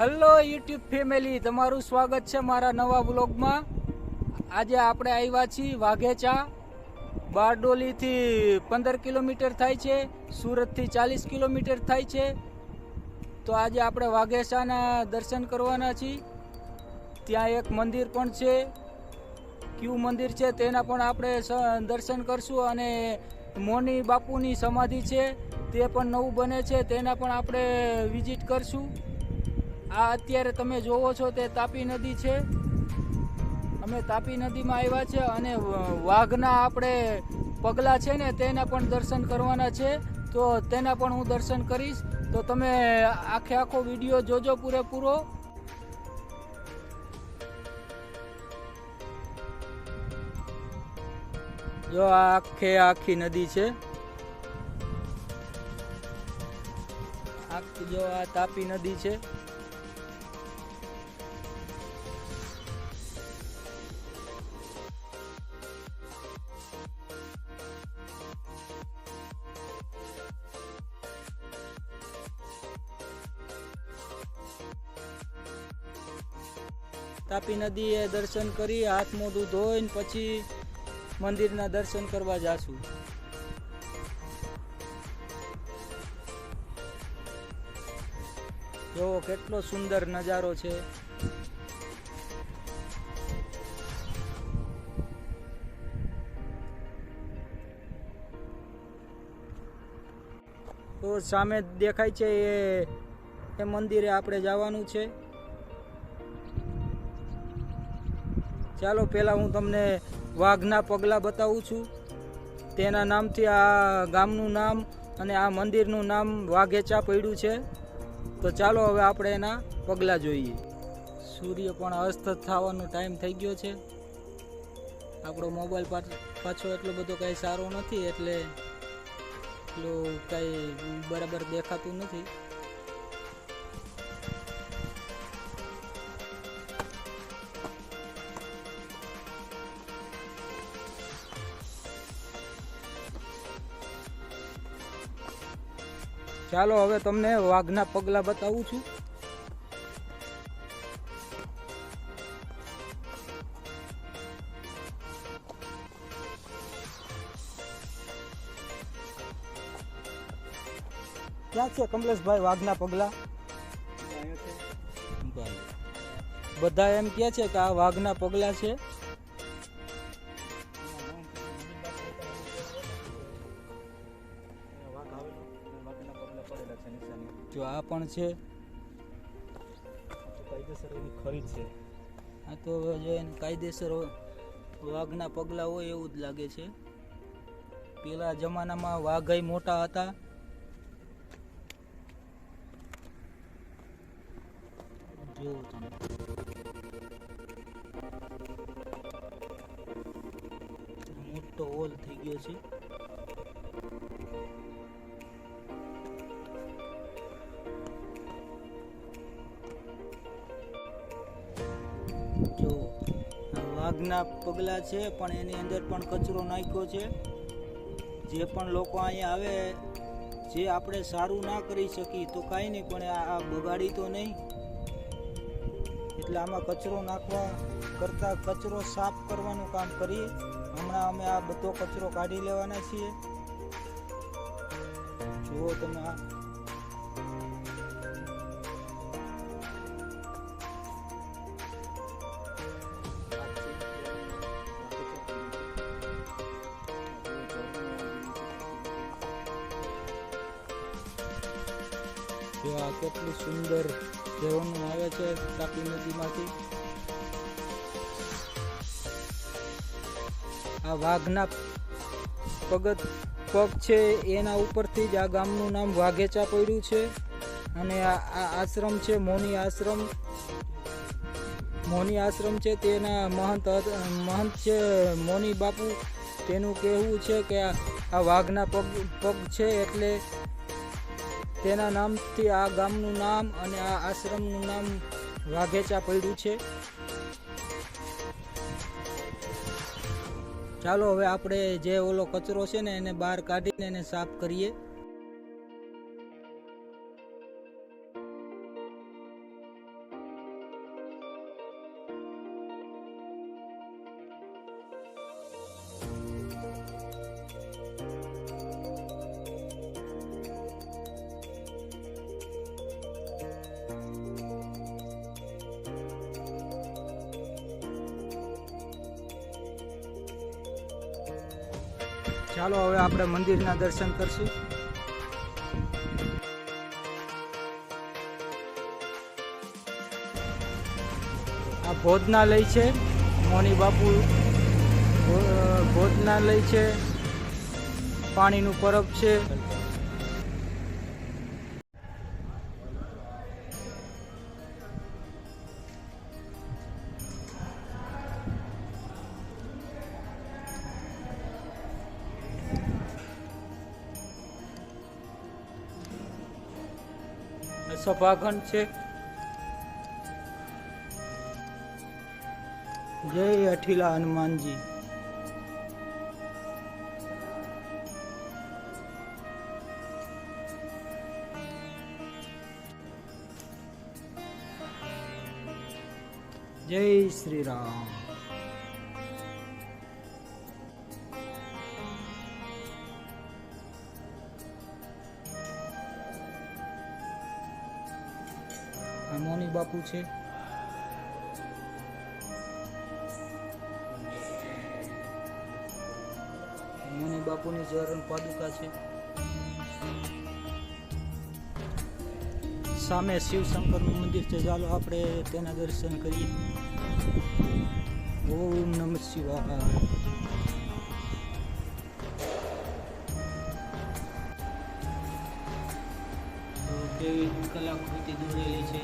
Hello YouTube family, તમારું સ્વાગત છે મારા નવા વ્લોગમાં। આજે આપણે આવ્યા છીએ વાઘેચા। બારડોલીથી 15 કિલોમીટર થાય છે, સુરતથી 40 કિલોમીટર થાય છે। તો આજે આપણે વાઘેચાના દર્શન કરવાના છીએ। ત્યાં એક મંદિર પણ છે, કયું મંદિર છે તેના પણ આપણે દર્શન કરશું। અને મોની બાપુની સમાધિ છે, તે પણ નવું બને છે, તેના પણ આપણે વિઝિટ કરશું। આ અત્યારે તમે જોવો છો તે તાપી નદી છે। અમે તાપી નદીમાં આવ્યા છે અને વાઘના આપણે પગલા છે ને તેના પણ દર્શન કરવાના છે, તો તેના પણ હું દર્શન કરીશ। તો તમે આખો વિડીયો જોજો પૂરેપૂરો। જો આ આખી નદી છે, જો આ તાપી નદી છે। તાપી નદીએ દર્શન કરી હાથ મોઢું ધોઈને પછી મંદિરના દર્શન કરવા જાશું। જો કેટલો સુંદર નજારો છે। તો સામે દેખાય છે એ મંદિરે આપણે જવાનું છે। ચાલો પહેલા હું તમને વાઘના પગલા બતાવું છું। તેના નામથી આ ગામનું નામ અને આ મંદિરનું નામ વાઘેચા પડ્યું છે। તો ચાલો હવે આપણે એના પગલા જોઈએ। સૂર્ય પણ અસ્ત થવાનો ટાઈમ થઈ ગયો છે। આપણો મોબાઈલ પાછો એટલો બધો કાંઈ સારો નથી, એટલે એટલું કાંઈ બરાબર દેખાતું નથી। ચાલો હવે તમને વાઘના પગલા બતાવું છું। ક્યાં છે કમલેશભાઈ વાઘના પગલા? બધા એમ કહે છે કે આ વાઘના પગલા છે। જો આ પણ છે, કાયદેસર એની ખરીદ છે। આ તો જો એને કાયદેસર વાઘના પગલા હોય એવું જ લાગે છે। પેલા જમાનામાં વાઘઈ મોટા હતા। જો તમે મોટો હોલ થઈ ગયો છે। જો વાઘના પગલા છે, પણ એની અંદર પણ કચરો નાખ્યો છે। જે પણ લોકો અહીંયા આવે, જે આપણે સારું ના કરી શકીએ તો કાંઈ નહીં, પણ આ બગાડી તો નહીં, એટલે આમાં કચરો નાખવા કરતાં કચરો સાફ કરવાનું કામ કરીએ। હમણાં અમે આ બધો કચરો કાઢી લેવાના છીએ। જુઓ તમે આ જો આ કેટલું સુંદર ઝરણું આવે છે તાપી નદીમાંથી। આ વાઘના પગ છે, એના ઉપરથી જ આ ગામનું નામ વાઘેચા પડ્યું છે। અને આ આશ્રમ છે મોની આશ્રમ છે, તેના મહંત છે મોની બાપુ। તેનું કહેવું છે કે આ વાઘના પગ છે, એટલે તેના નામથી આ ગામનું નામ અને આ આશ્રમનું નામ વાઘેચા પડ્યું છે। ચાલો હવે આપણે જે ઓલો કચરો છે ને એને બહાર કાઢીને એને સાફ કરીએ। ચાલો હવે આપણે મંદિરના દર્શન કરશું. આ ભોજનાલય છે, મોની બાપુ ભોજનાલય છે, પાણીનું પરબ છે. સભાખંડ છે. જય અઠીલા હનુમાનજી. જય શ્રી રામ. આ મોની બાપુ છે. મોની બાપુની ચરણ પાદુકા છે. સામે શિવ શંકરનું મંદિર છે. ચાલો આપણે તેના દર્શન કરીએ. ઓમ નમઃ શિવાય. કેવી કલાકૃતિ દોરેલી છે.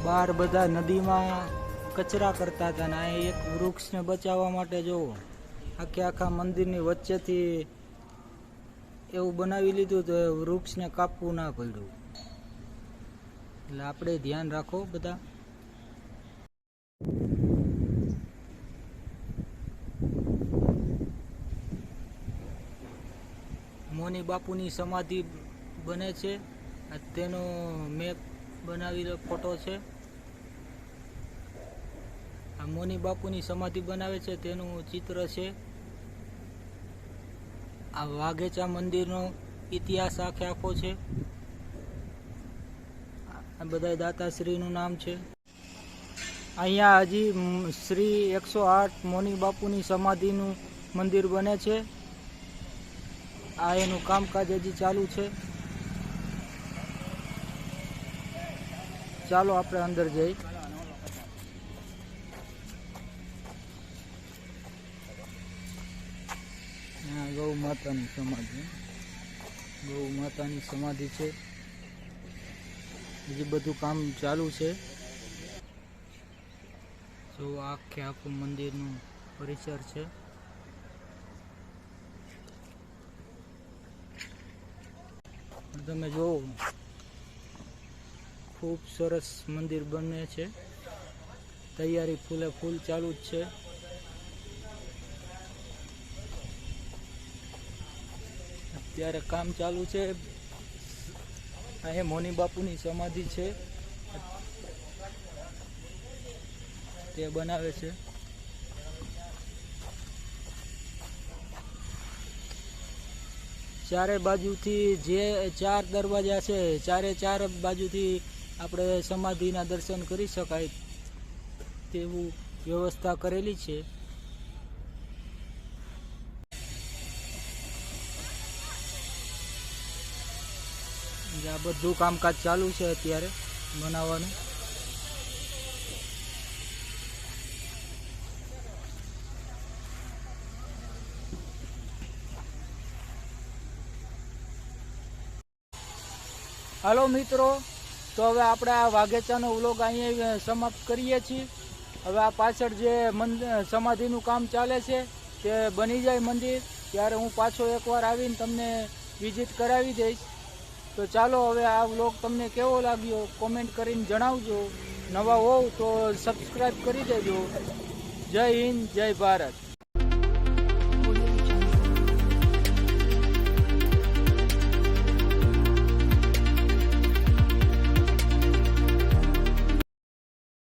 બહાર બધા નદીમાં કચરા કરતા હતા ને આ એક વૃક્ષને બચાવવા માટે જોવો આખા મંદિરની વચ્ચેથી એવું બનાવી લીધું તો વૃક્ષને કાપવું ના પડ્યું. એટલે આપણે ધ્યાન રાખો બધા. મોની બાપુની સમાધિ બને છે. તેનો મેપ બનાવેલો ફોટો છે. આ મોની બાપુની સમાધિ બનાવે છે તેનું ચિત્ર છે. આ વાઘેચા મંદિરનો ઇતિહાસ આખો છે. આ બધા દાતાશ્રીનું નામ છે. અહીંયા હજી શ્રી 108 મોની બાપુની સમાધિનું મંદિર બને છે. આ એનું કામકાજ હજી ચાલુ છે. ચાલો આપણે અંદર જઈ. ગૌ માતાની સમાધિ, ગૌ માતાની સમાધિ છે. હજી બધું કામ ચાલુ છે. જો આખે આખું મંદિરનું પરિસર છે. તમે જોવો ખૂબ સરસ મંદિર બને છે. તૈયારી ફૂલે ફૂલ ચાલુ જ છે. અત્યારે કામ ચાલુ છે. અહીંયા મોની બાપુની સમાધિ છે, તે બનાવે છે. ચારે બાજુથી જે 4 દરવાજા છે, ચારે બાજુથી આપણે સમાધિના દર્શન કરી શકાય તેવું વ્યવસ્થા કરેલી છે. આ બધું કામકાજ ચાલુ છે અત્યારે બનાવવાનું. હાલો મિત્રો, તો હવે આપણે આ વાઘેચાનો વ્લોગ અહીંયા સમાપ્ત કરીએ છીએ. હવે આ પાછળ જે સમાધિનું કામ ચાલે છે તે બની જાય મંદિર, ત્યારે હું પાછો એકવાર આવીને તમને વિઝિટ કરાવી દઈશ. તો ચાલો, હવે આ વ્લોગ તમને કેવો લાગ્યો કોમેન્ટ કરીને જણાવજો. નવા હોવ તો સબસ્ક્રાઈબ કરી દેજો. જય હિન્દ, જય ભારત.